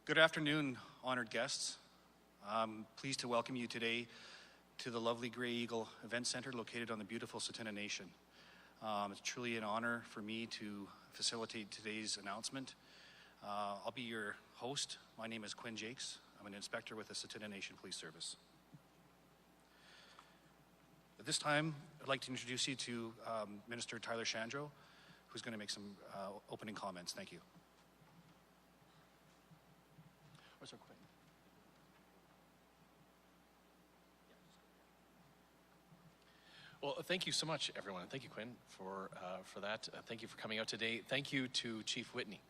Good afternoon, honored guests. I'm pleased to welcome you today to the lovely Grey Eagle Event Center located on the beautiful Tsuut'ina Nation. It's truly an honor for me to facilitate today's announcement. I'll be your host. My name is Quinn Jakes. I'm an inspector with the Tsuut'ina Nation Police Service. At this time, I'd like to introduce you to Minister Tyler Shandro, who's going to make some opening comments. Thank you. Where's our Quinn? Well, thank you so much, everyone. Thank you, Quinn, for that. Thank you for coming out today. Thank you to Chief Whitney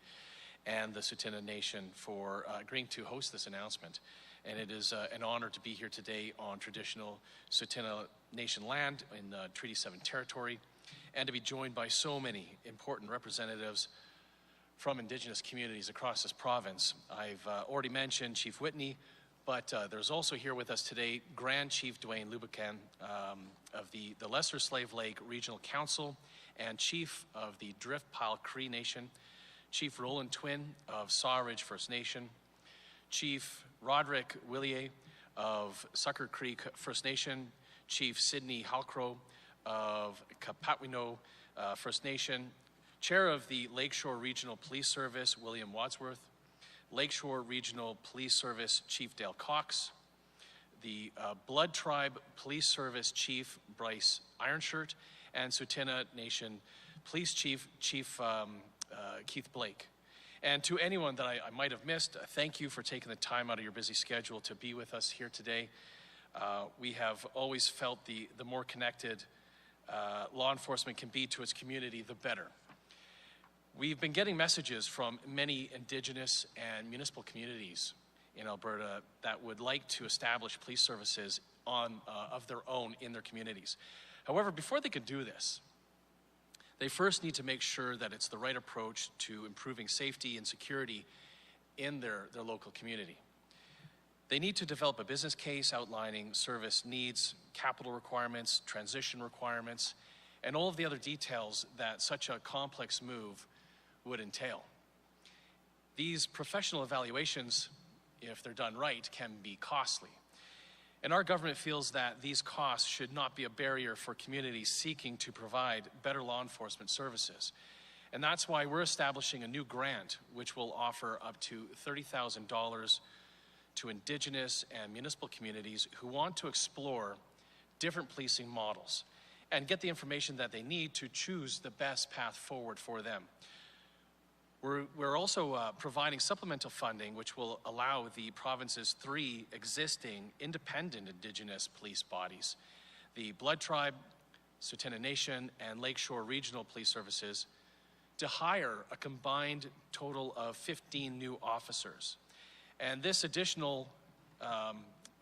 and the Tsuut'ina Nation for agreeing to host this announcement. And it is an honor to be here today on traditional Tsuut'ina Nation land in Treaty 7 territory, and to be joined by so many important representatives from Indigenous communities across this province. I've already mentioned Chief Whitney, but there's also here with us today Grand Chief Dwayne Laboucan of the Lesser Slave Lake Regional Council and Chief of the Drift Pile Cree Nation, Chief Roland Twin of Sawridge First Nation, Chief Roderick Willier of Sucker Creek First Nation, Chief Sidney Halcrow of Kapatwino First Nation, Chair of the Lakeshore Regional Police Service, William Wadsworth, Lakeshore Regional Police Service Chief Dale Cox, the Blood Tribe Police Service Chief Bryce Ironshirt, and Tsuut'ina Nation Police Chief Keith Blake. And to anyone that I might have missed, thank you for taking the time out of your busy schedule to be with us here today. We have always felt the more connected law enforcement can be to its community, the better. We've been getting messages from many Indigenous and municipal communities in Alberta that would like to establish police services of their own in their communities. However, before they can do this, they first need to make sure that it's the right approach to improving safety and security in their local community. They need to develop a business case outlining service needs, capital requirements, transition requirements, and all of the other details that such a complex move would entail. These professional evaluations, if they're done right, can be costly. And our government feels that these costs should not be a barrier for communities seeking to provide better law enforcement services. And that's why we're establishing a new grant which will offer up to $30,000 to Indigenous and municipal communities who want to explore different policing models and get the information that they need to choose the best path forward for them. We're also providing supplemental funding which will allow the province's 3 existing independent Indigenous police bodies, the Blood Tribe, Tsuut'ina Nation, and Lakeshore Regional Police Services, to hire a combined total of 15 new officers. And this additional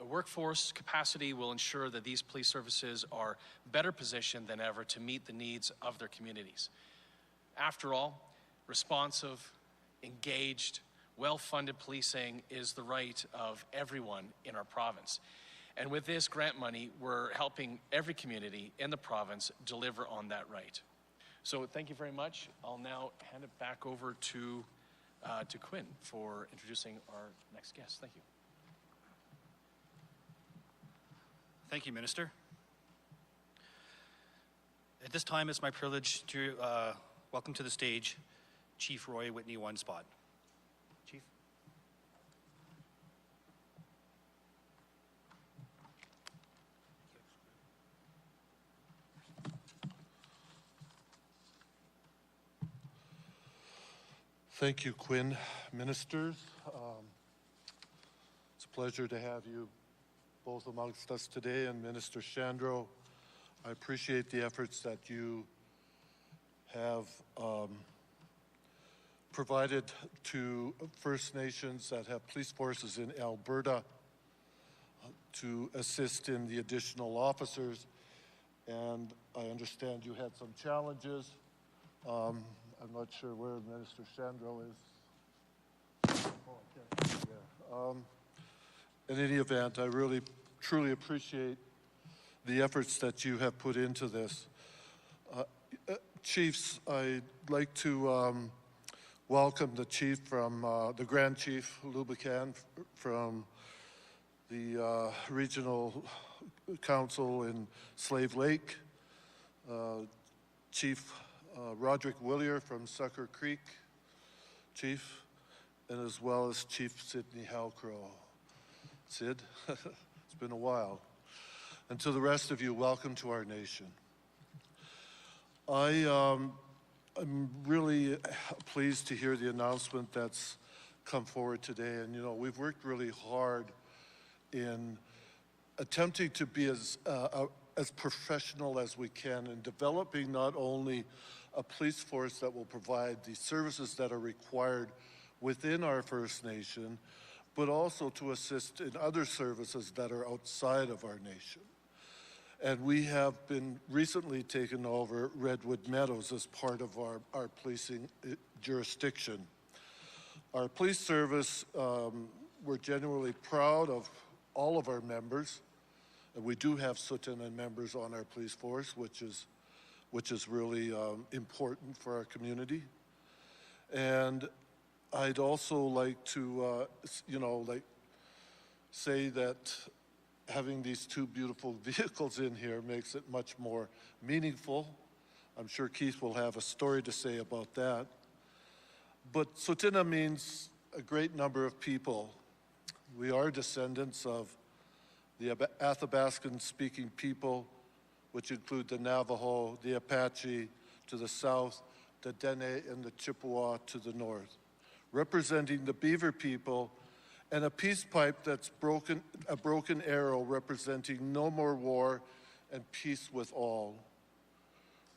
workforce capacity will ensure that these police services are better positioned than ever to meet the needs of their communities. After all, responsive, engaged, well-funded policing is the right of everyone in our province. And with this grant money, we're helping every community in the province deliver on that right. So thank you very much. I'll now hand it back over to Quinn for introducing our next guest. Thank you. Thank you, Minister. At this time, it's my privilege to welcome to the stage Chief Roy Whitney One Spot. Chief. Thank you, Quinn. Ministers, it's a pleasure to have you both amongst us today, and Minister Shandro, I appreciate the efforts that you have provided to First Nations that have police forces in Alberta to assist in the additional officers. And I understand you had some challenges. I'm not sure where Minister Shandro is. In any event, I really, truly appreciate the efforts that you have put into this. Chiefs, I'd like to welcome the chief from, the Grand Chief Laboucan from the Regional Council in Slave Lake, Chief Roderick Willier from Sucker Creek, Chief, and as well as Chief Sidney Halcrow. Sid, it's been a while. And to the rest of you, welcome to our nation. I'm really pleased to hear the announcement that's come forward today. And you know, we've worked really hard in attempting to be as professional as we can in developing not only a police force that will provide the services that are required within our First Nation, but also to assist in other services that are outside of our nation. And we have been recently taken over Redwood Meadows as part of our policing jurisdiction. Our police service, we're genuinely proud of all of our members. And we do have Tsuut'ina members on our police force, which is really important for our community. And I'd also like to, say that having these two beautiful vehicles in here makes it much more meaningful. I'm sure Keith will have a story to say about that. But Tsuut'ina means a great number of people. We are descendants of the Athabascan-speaking people, which include the Navajo, the Apache to the south, the Dene and the Chippewa to the north, representing the Beaver people, and a peace pipe that's broken, a broken arrow representing no more war and peace with all.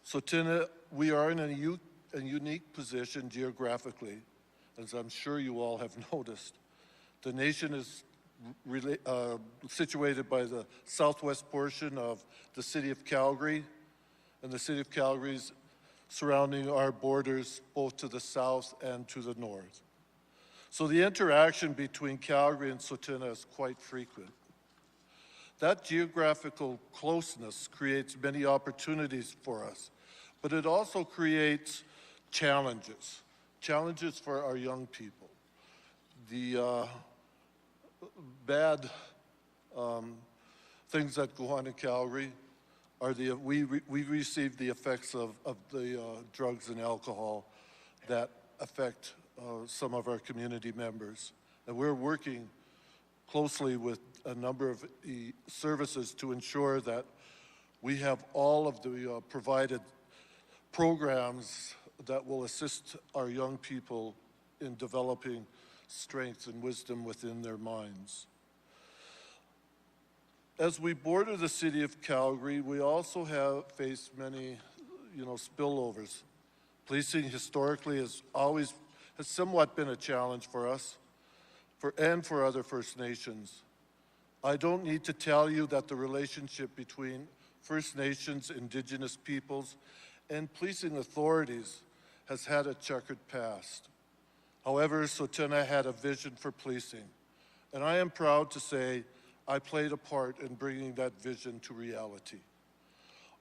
Tsuut'ina, we are in a unique position geographically, as I'm sure you all have noticed. The nation is situated by the southwest portion of the city of Calgary, and the city of Calgary's surrounding our borders both to the south and to the north. So the interaction between Calgary and Tsuut'ina is quite frequent. That geographical closeness creates many opportunities for us, but it also creates challenges for our young people. The bad things that go on in Calgary are we receive the effects of the drugs and alcohol that affect some of our community members. And we're working closely with a number of services to ensure that we have all of the provided programs that will assist our young people in developing strength and wisdom within their minds. As we border the city of Calgary, we also have faced many, spillovers. Policing historically has somewhat been a challenge for us and for other First Nations. I don't need to tell you that the relationship between First Nations, Indigenous peoples, and policing authorities has had a checkered past. However, Tsuut'ina had a vision for policing, and I am proud to say I played a part in bringing that vision to reality.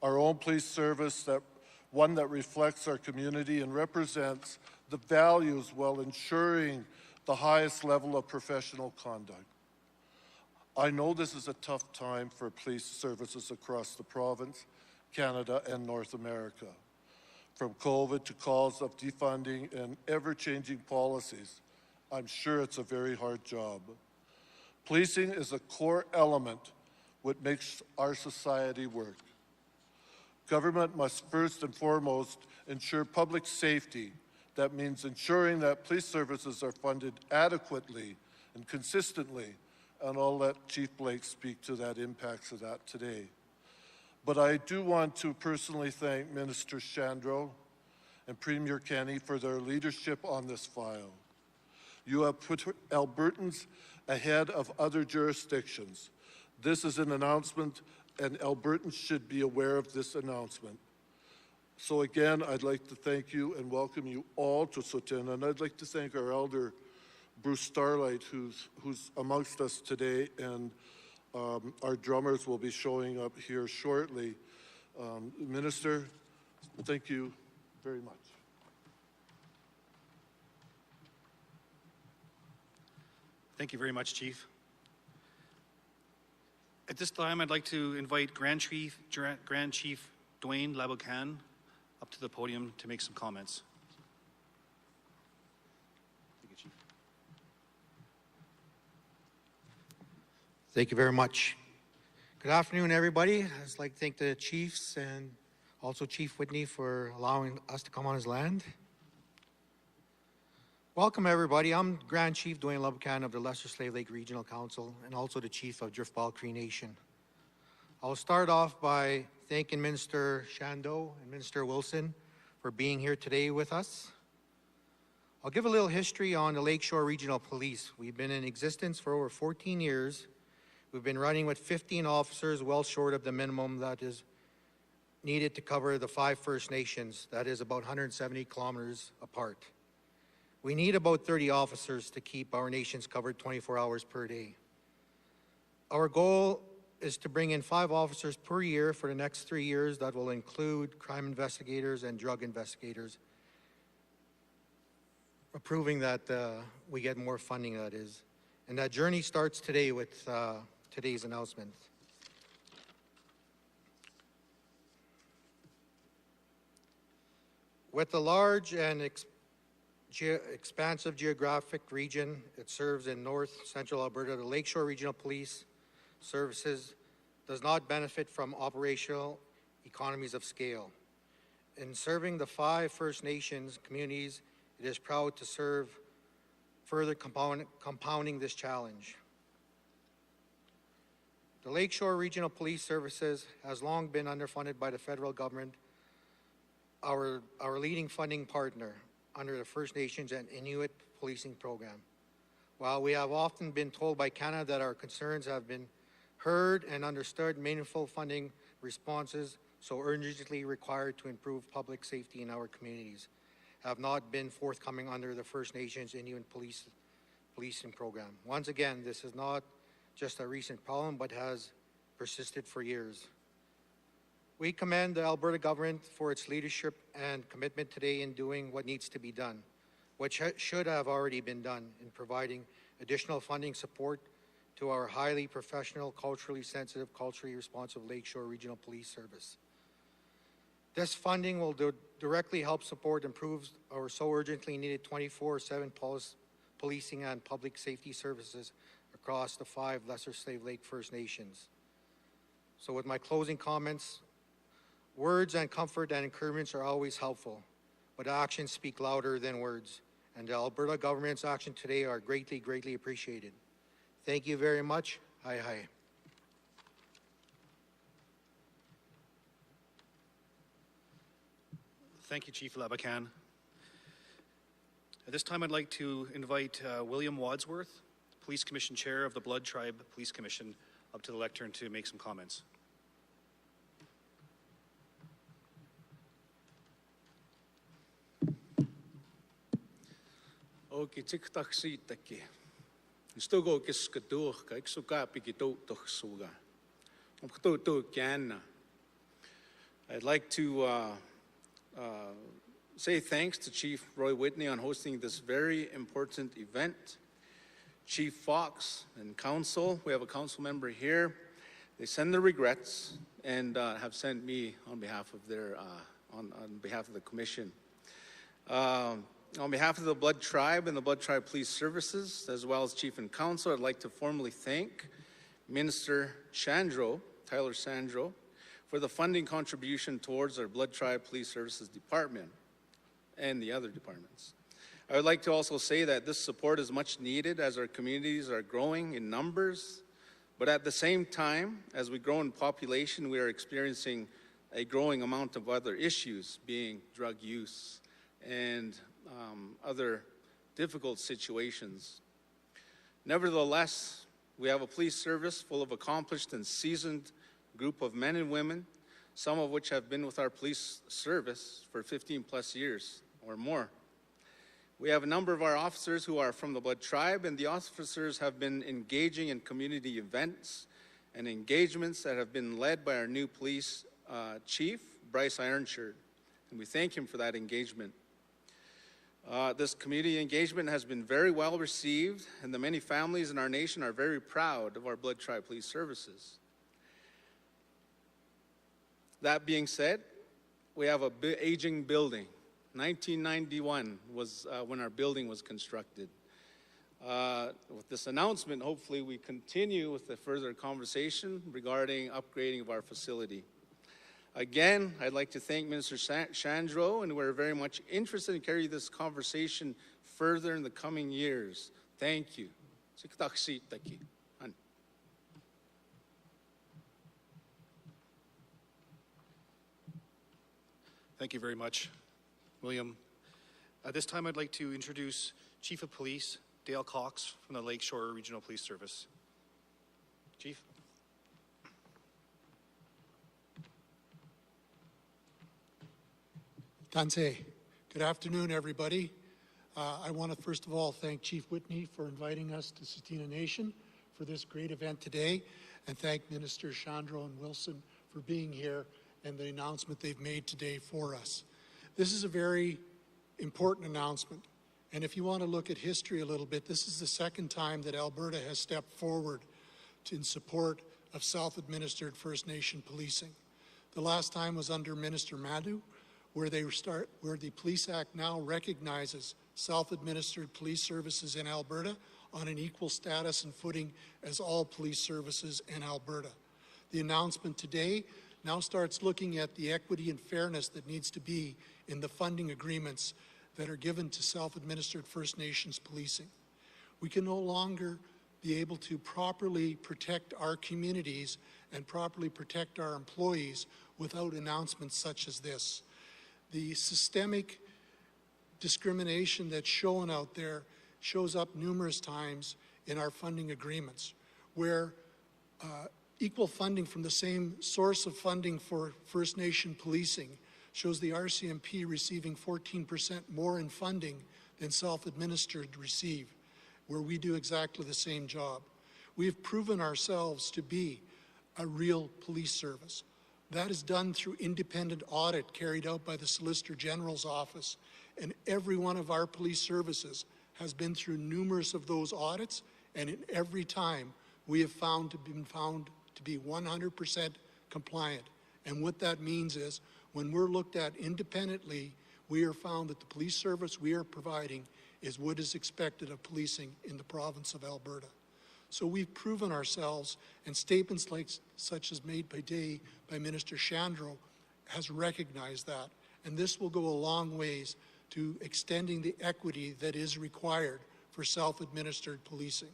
Our own police service, one that reflects our community and represents the values while ensuring the highest level of professional conduct. I know this is a tough time for police services across the province, Canada, and North America. From COVID to calls of defunding and ever-changing policies, I'm sure it's a very hard job. Policing is a core element what makes our society work. Government must first and foremost ensure public safety. That means ensuring that police services are funded adequately and consistently, and I'll let Chief Blake speak to that impacts of that today. But I do want to personally thank Minister Shandro and Premier Kenney for their leadership on this file. You have put Albertans ahead of other jurisdictions. This is an announcement, and Albertans should be aware of this announcement. So again, I'd like to thank you and welcome you all to Tsuut'ina, and I'd like to thank our elder, Bruce Starlight, who's amongst us today, and our drummers will be showing up here shortly. Minister, thank you very much. Thank you very much, Chief. At this time, I'd like to invite Grand Chief Dwayne Laboucan up to the podium to make some comments. Thank you, Chief. Thank you very much. Good afternoon, everybody. I'd just like to thank the chiefs and also Chief Whitney for allowing us to come on his land. Welcome, everybody. I'm Grand Chief Dwayne Laboucan of the Lesser Slave Lake Regional Council and also the Chief of Driftball Cree Nation. I'll start off by thanking Minister Shando and Minister Wilson for being here today with us. I'll give a little history on the Lakeshore Regional Police. We've been in existence for over 14 years. We've been running with 15 officers, well short of the minimum that is needed to cover the 5 First Nations, that is about 170 kilometers apart. We need about 30 officers to keep our nations covered 24 hours per day. Our goal is to bring in 5 officers per year for the next 3 years. That will include crime investigators and drug investigators, proving that we get more funding, that is. And that journey starts today with today's announcement. With the large and expansive geographic region it serves in north central Alberta, the Lakeshore Regional Police Services does not benefit from operational economies of scale. In serving the 5 First Nations communities, it is proud to serve, further compounding this challenge. The Lakeshore Regional Police Services has long been underfunded by the federal government, our leading funding partner under the First Nations and Inuit policing program. While we have often been told by Canada that our concerns have been heard and understood, meaningful funding responses so urgently required to improve public safety in our communities have not been forthcoming under the First Nations Inuit policing program. Once again, this is not just a recent problem, but has persisted for years. We commend the Alberta government for its leadership and commitment today in doing what needs to be done, which should have already been done in providing additional funding support to our highly professional, culturally sensitive, culturally responsive Lakeshore Regional Police Service. This funding will directly help support and improve our so urgently needed 24/7 policing and public safety services across the 5 Lesser Slave Lake First Nations. So with my closing comments, words and comfort and encouragements are always helpful, but actions speak louder than words, and the Alberta government's action today are greatly, greatly appreciated. Thank you very much. Hi, hi. Thank you, Chief Laboucan. At this time, I'd like to invite William Wadsworth, Police Commission Chair of the Blood Tribe Police Commission, up to the lectern to make some comments. Okay, tik taksi taki. Stogo kiskadur ka iksuka pikito tohsuga. Omkto kiana. I'd like to say thanks to Chief Roy Whitney on hosting this very important event. Chief Fox and Council, we have a council member here. They send their regrets and have sent me on behalf of their on behalf of the commission. On behalf of the Blood Tribe and the Blood Tribe Police Services, as well as Chief and Council, I'd like to formally thank Minister Tyler Sandro, for the funding contribution towards our Blood Tribe Police Services Department and the other departments. I would like to also say that this support is much needed as our communities are growing in numbers, but at the same time, as we grow in population, we are experiencing a growing amount of other issues, being drug use and other difficult situations. Nevertheless, we have a police service full of accomplished and seasoned group of men and women, some of which have been with our police service for 15 plus years or more. We have a number of our officers who are from the Blood Tribe, and the officers have been engaging in community events and engagements that have been led by our new police chief, Bryce Ironshirt, and we thank him for that engagement. This community engagement has been very well received, and the many families in our nation are very proud of our Blood Tribe Police Services. That being said, we have a aging building. 1991 was when our building was constructed. With this announcement, hopefully we continue with the further conversation regarding upgrading of our facility. Again, I'd like to thank Minister Shandro, and we're very much interested in carrying this conversation further in the coming years. Thank you. Thank you very much, William. At this time, I'd like to introduce Chief of Police Dale Cox from the Lakeshore Regional Police Service. Chief. Tanse. Good afternoon, everybody. I want to first of all thank Chief Whitney for inviting us to Tsuut'ina Nation for this great event today, and thank Minister Shandro and Wilson for being here and the announcement they've made today for us. This is a very important announcement, and if you want to look at history a little bit, this is the second time that Alberta has stepped forward in support of self-administered First Nation policing. The last time was under Minister Madhu, where the Police Act now recognizes self-administered police services in Alberta on an equal status and footing as all police services in Alberta. The announcement today now starts looking at the equity and fairness that needs to be in the funding agreements that are given to self-administered First Nations policing. We can no longer be able to properly protect our communities and properly protect our employees without announcements such as this. The systemic discrimination that's shown out there shows up numerous times in our funding agreements, where equal funding from the same source of funding for First Nation policing shows the RCMP receiving 14% more in funding than self-administered receive, where we do exactly the same job. We have proven ourselves to be a real police service. That is done through independent audit carried out by the Solicitor General's office, and every one of our police services has been through numerous of those audits, and in every time we have been found to be 100% compliant. And what that means is, when we're looked at independently, we are found that the police service we are providing is what is expected of policing in the province of Alberta. So we've proven ourselves, and statements such as made by Minister Shandro has recognized that. And this will go a long ways to extending the equity that is required for self-administered policing.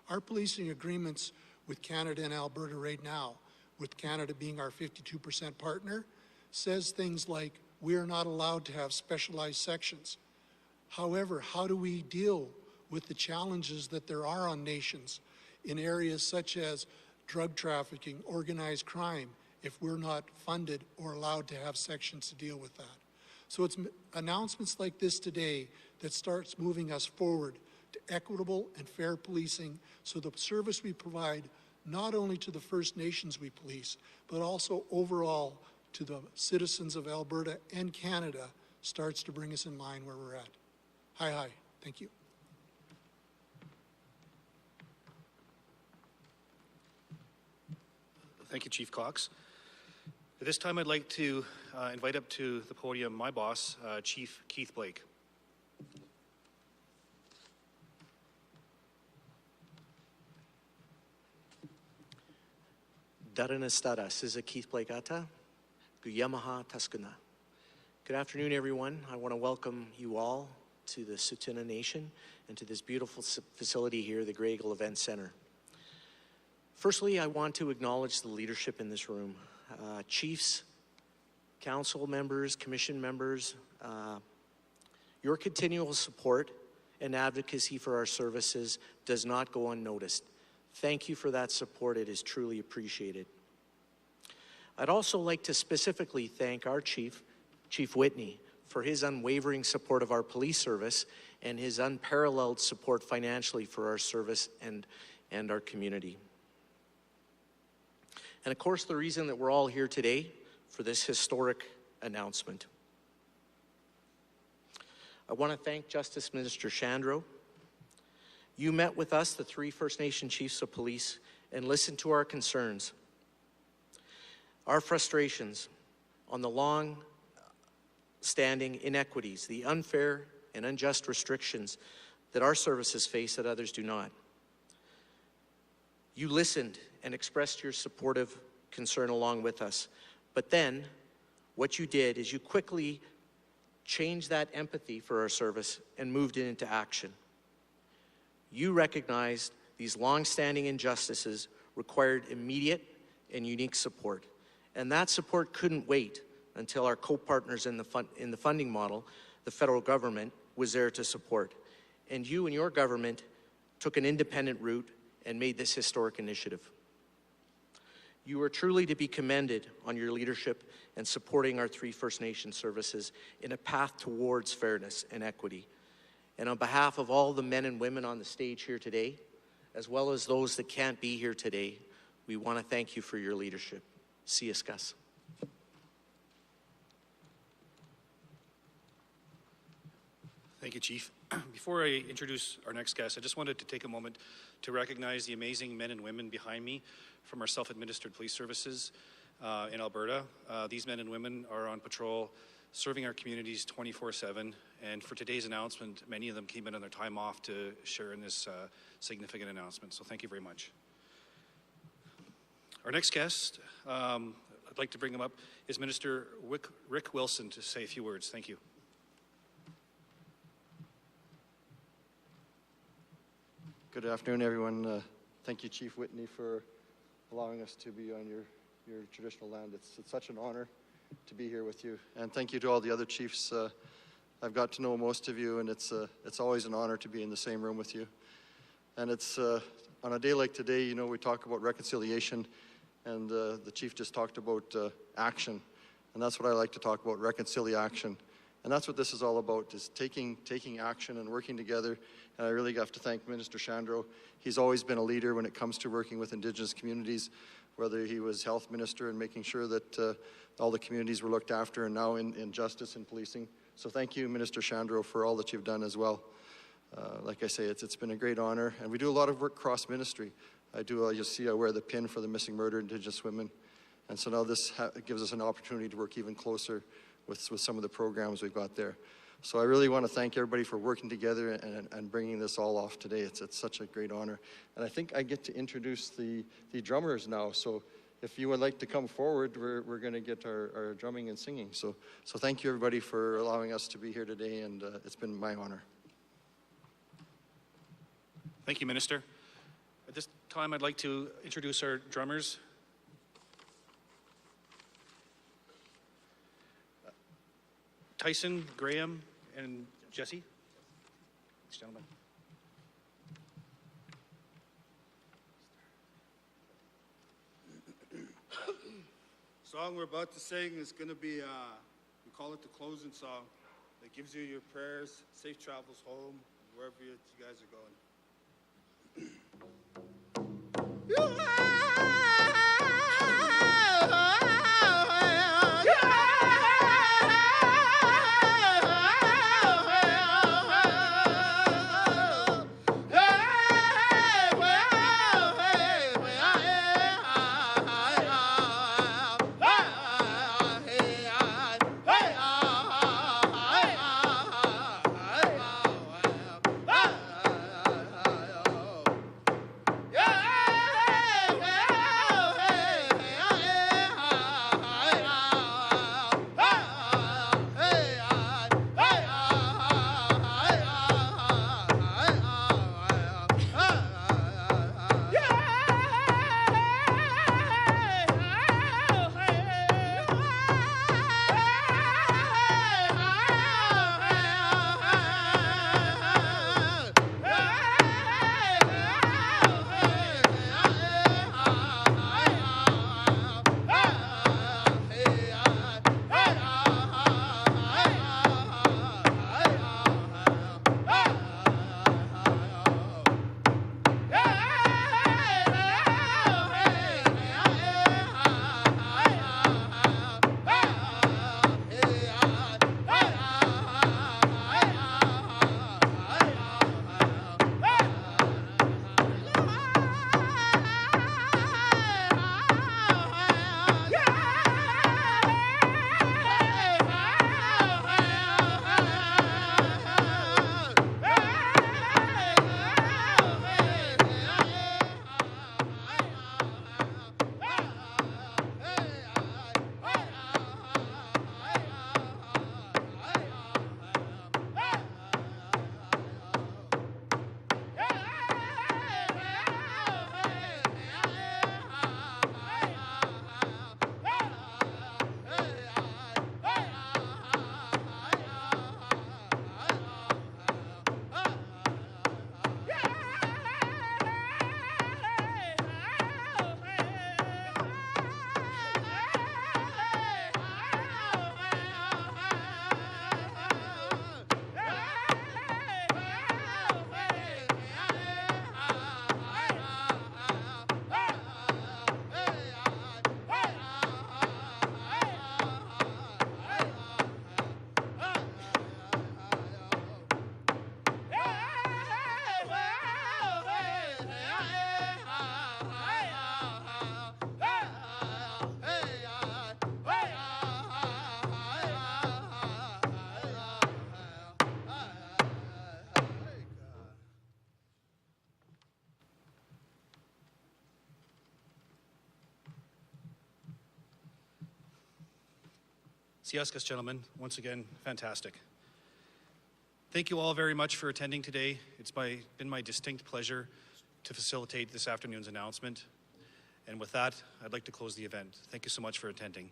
Our policing agreements with Canada and Alberta right now, with Canada being our 52% partner, says things like we are not allowed to have specialized sections. However, how do we deal with the challenges that there are on nations in areas such as drug trafficking, organized crime, if we're not funded or allowed to have sections to deal with that? So it's announcements like this today that starts moving us forward to equitable and fair policing, so the service we provide not only to the First Nations we police, but also overall to the citizens of Alberta and Canada starts to bring us in line where we're at. Hi. Thank you. Thank you, Chief Cox. At this time, I'd like to invite up to the podium my boss, Chief Keith Blake. Daranastara, Siza Keith Blake Ata, Guyamaha Taskuna. Good afternoon, everyone. I want to welcome you all to the Tsuut'ina Nation and to this beautiful facility here, the Grey Eagle Event Center. Firstly, I want to acknowledge the leadership in this room. Chiefs, council members, commission members, your continual support and advocacy for our services does not go unnoticed. Thank you for that support. It is truly appreciated. I'd also like to specifically thank our Chief Whitney, for his unwavering support of our police service and his unparalleled support financially for our service and our community. And of course, the reason that we're all here today for this historic announcement. I want to thank Justice Minister Shandro. You met with us, the 3 First Nation chiefs of police, and listened to our concerns, our frustrations on the long-standing inequities, the unfair and unjust restrictions that our services face that others do not. You listened and expressed your supportive concern along with us. But then, what you did is you quickly changed that empathy for our service and moved it into action. You recognized these long-standing injustices required immediate and unique support. And that support couldn't wait until our co-partners in the funding model, the federal government, was there to support. And you and your government took an independent route and made this historic initiative. You are truly to be commended on your leadership and supporting our 3 First Nation services in a path towards fairness and equity. And on behalf of all the men and women on the stage here today, as well as those that can't be here today, we want to thank you for your leadership. See you, Gus. Thank you, Chief. Before I introduce our next guest, I just wanted to take a moment to recognize the amazing men and women behind me from our self-administered police services in Alberta. These men and women are on patrol serving our communities 24/7, and for today's announcement, many of them came in on their time off to share in this significant announcement, so thank you very much. Our next guest, I'd like to bring him up, is Minister Rick Wilson to say a few words. Thank you. Good afternoon, everyone. Thank you, Chief Whitney, for allowing us to be on your traditional land. It's such an honor to be here with you. And thank you to all the other chiefs. I've got to know most of you, and it's always an honor to be in the same room with you. And it's on a day like today, you know, we talk about reconciliation, and the chief just talked about action. And that's what I like to talk about, reconciliation. And that's what this is all about, is taking action and working together. And I really have to thank Minister Shandro. He's always been a leader when it comes to working with Indigenous communities, whether he was health minister and making sure that all the communities were looked after, and now in justice and policing. So thank you, Minister Shandro, for all that you've done as well. Like I say, it's been a great honor. And we do a lot of work cross-ministry. You'll see I wear the pin for the missing murdered Indigenous women. And so now this gives us an opportunity to work even closer with some of the programs we've got there. So I really want to thank everybody for working together and bringing this all off today. It's such a great honor. And I think I get to introduce the drummers now. So if you would like to come forward, we're going to get our drumming and singing. So thank you, everybody, for allowing us to be here today, and it's been my honor. Thank you, Minister. At this time, I'd like to introduce our drummers. Tyson, Graham, and Jesse. These gentlemen. Song we're about to sing is going to be, we call it the closing song. That gives you your prayers, safe travels home, wherever you guys are going. Siaskas, gentlemen, once again, fantastic. Thank you all very much for attending today. It's been my distinct pleasure to facilitate this afternoon's announcement. And with that, I'd like to close the event. Thank you so much for attending.